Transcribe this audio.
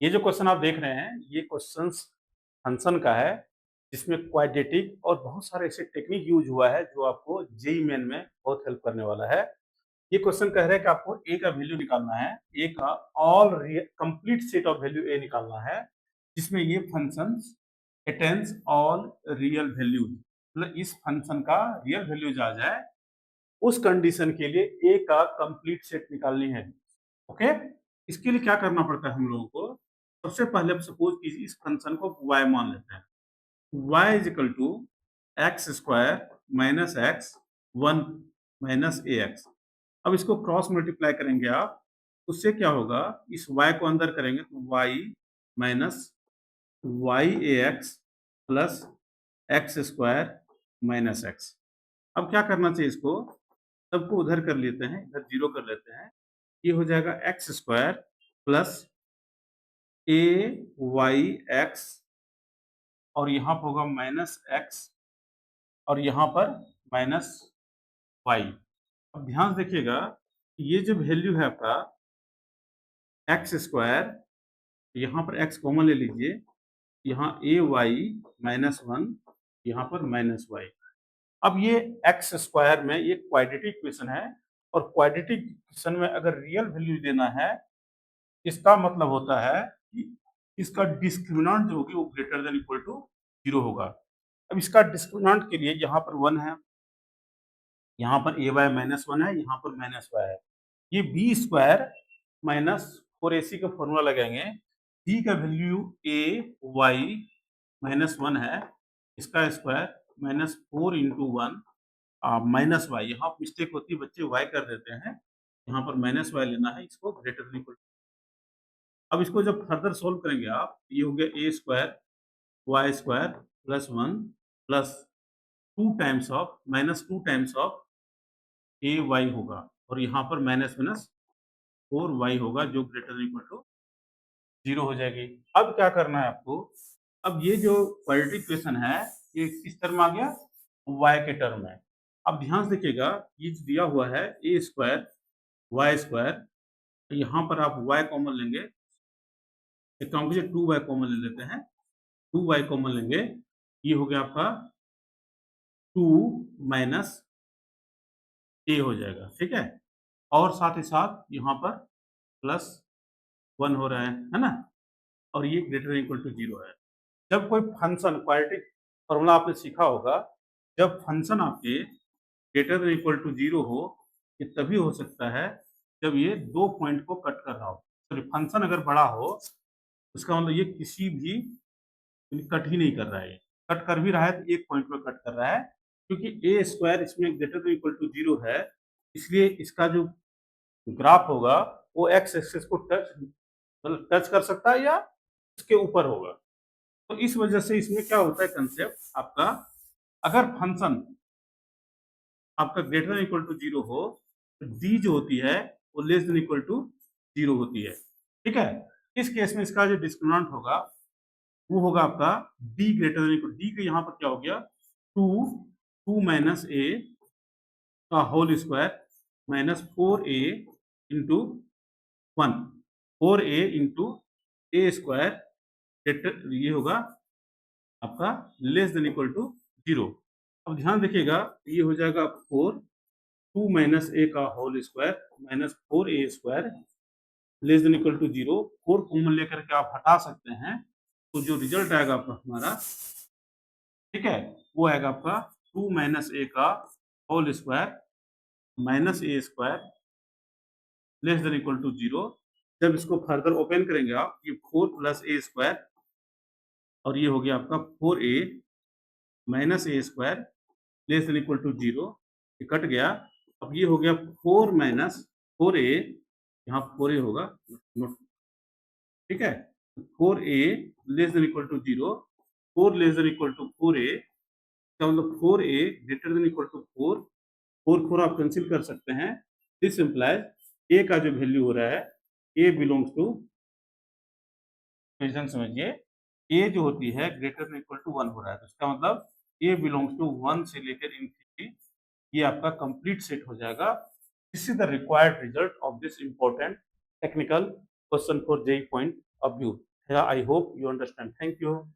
ये जो क्वेश्चन आप देख रहे हैं, ये क्वेश्चंस फंक्शन का है, जिसमें क्वाड्रेटिक और बहुत सारे ऐसे टेक्निक यूज़ हुआ है, जो आपको जेईई मेन में बहुत हेल्प करने वाला है। ये क्वेश्चन कह रहा है कि आपको ए का वैल्यू निकालना है, ए का कंप्लीट सेट ऑफ वैल्यू ए निकालना है, जिसमें ये functions attains all real values, मतलब इस फंक्शन का रियल वैल्यूज आ जाए, उस कंडीशन के लिए ए का कंप्लीट सेट निकालनी है। ओके, इसके लिए क्या करना पड़ता है हम लोगों को? सबसे पहले अब सपोज कीजिए इस फंक्शन को y मान लेते हैं। y is equal to x square minus x 1 minus a x. अब इसको क्रॉस मल्टीप्लाई करेंगे आप, उससे क्या होगा? इस y को अंदर करेंगे तो y minus y a x plus x square minus x. अब क्या करना चाहिए इसको? सबको उधर कर लेते हैं, इधर जीरो कर लेते हैं। ये हो जाएगा एक्स स्क्वायर प्लस ए वाई एक्स, और यहाँ पर होगा माइनस एक्स, और यहाँ पर माइनस वाई। अब ध्यान से देखिएगा, ये जो वैल्यू है आपका एक्स स्क्वायर, यहाँ पर एक्स कॉमन ले लीजिए, यहाँ ए वाई माइनस वन, यहाँ पर माइनस वाई। अब ये एक्स स्क्वायर में ये क्वाड्रेटिक इक्वेशन है, और क्वाड्रेटिक इक्वेशन में अगर रियल वैल्यू देना है, इसका मतलब होता है कि इसका डिस्क्रिमिनेंट जो होगी वो ग्रेटर देन इक्वल टू 0 होगा। अब इसका डिस्क्रिमिनेंट के लिए यहाँ पर 1 है, यहाँ पर ए वाई माइनस 1 है, यहाँ पर माइनस वाई है। ये बी स्क्वायर माइनस 4ac का फॉर्मूला लगाएंगे। बी का वैल्यू ए वाई माइनस 1 है, इसका square minus 4 into 1 minus y. यहाँ मिस्टेक होती है, बच्चे वाई कर देते हैं, यहाँ पर माइनस वाई लेना है, इसको ग्रेटर देन इक्वल। अब इसको जब फर्दर सोल्व करेंगे आप, ये हो गया a square y square plus 1 plus 2 times of minus 2 times of a y होगा, और यहाँ पर माइनस माइनस 4 वाई होगा, जो ग्रेटर देन इक्वल टू 0 हो जाएगी। अब क्या करना है आपको? अब ये जो क्वाड्रेटिक इक्वेशन है, ये किस टर्म आ गया? y के टर्म में। अब ध्यान से देखिएगा, ये जो दिया हुआ है ए स्क्वायर वाई स्क्वायर, यहाँ पर आप y कॉमन लेंगे, एक काम कीजिए 2y कॉमन ले लेते हैं, 2y कॉमन लेंगे, ये हो गया आपका 2 माइनस ए हो जाएगा, ठीक है? और साथ ही साथ यहाँ पर प्लस 1 हो रहा है ना? और ये ग्रेटर देन इक्वल टू 0 है। जब कोई फंक्शन क्वाड्रेटिक फॉर्मूला आपने सीखा होगा, जब फंक्शन आपके ग्रेटर देन इक्वल टू 0 हो, ये तभी हो सकता है जब ये 2 पॉइंट को कट कर रहा हो। सॉरी, फंक्शन अगर बड़ा हो, उसका मतलब ये किसी भी कट ही नहीं कर रहा है, ये कट कर भी रहा है तो एक पॉइंट में कट कर रहा है, क्योंकि ए स्क्वायर इसमें ग्रेटर देन इक्वल टू 0 है, इसलिए इसका जो ग्राफ होगा वो एक्स एक्सिस को टच, मतलब टच कर सकता है या उसके ऊपर होगा। तो इस वजह से इसमें क्या होता है कंसेप्ट आपका, अगर फंक्शन आपका ग्रेटर देन इक्वल टू 0 हो, तो डी जो होती है वो लेस देन इक्वल टू 0 होती है, ठीक है? इस केस में इसका जो डिस्क्रिमिनेंट होगा वो होगा आपका D greater than equal, D का यहाँ पर क्या हो गया? 2 2 माइनस ए का whole square minus 4a into 1, 4a into a square greater, ये होगा आपका लेस देन इक्वल टू 0। अब ध्यान देखिएगा, ये हो जाएगा 4 2 माइनस ए का whole square minus 4a square less than equal to 0। 4 common लेकर के आप हटा सकते हैं, तो जो रिजल्ट आएगा आपका हमारा, ठीक है, वो आएगा आपका 2 माइनस ए का whole square minus a square less than equal to 0। जब इसको फर्दर ओपन करेंगे आप, ये 4 प्लस ए स्क्वायर, और ये हो गया आपका 4a minus a square less than equal to 0, ये कट गया। अब ये हो गया 4 माइनस 4a, यहाँ 4a होगा, नोट, ठीक है? 4a less than equal to 0, 4 less than equal to 4a, इसका मतलब 4a greater than equal to 4, 4 आप कैंसिल कर सकते हैं। दिस इम्प्लाइज ए का जो वैल्यू हो रहा है, ए बिलोंग्स टू, क्वेश्चन समझिए, ए जो होती है ग्रेटर देन इक्वल टू 1 हो रहा है, तो इसका मतलब ए बिलोंग्स टू 1 से लेकर इनफिनिटी, ये आपका कंप्लीट सेट हो जाएगा। This is the required result of this important technical question for JEE point of view. Yeah, I hope you understand. Thank you.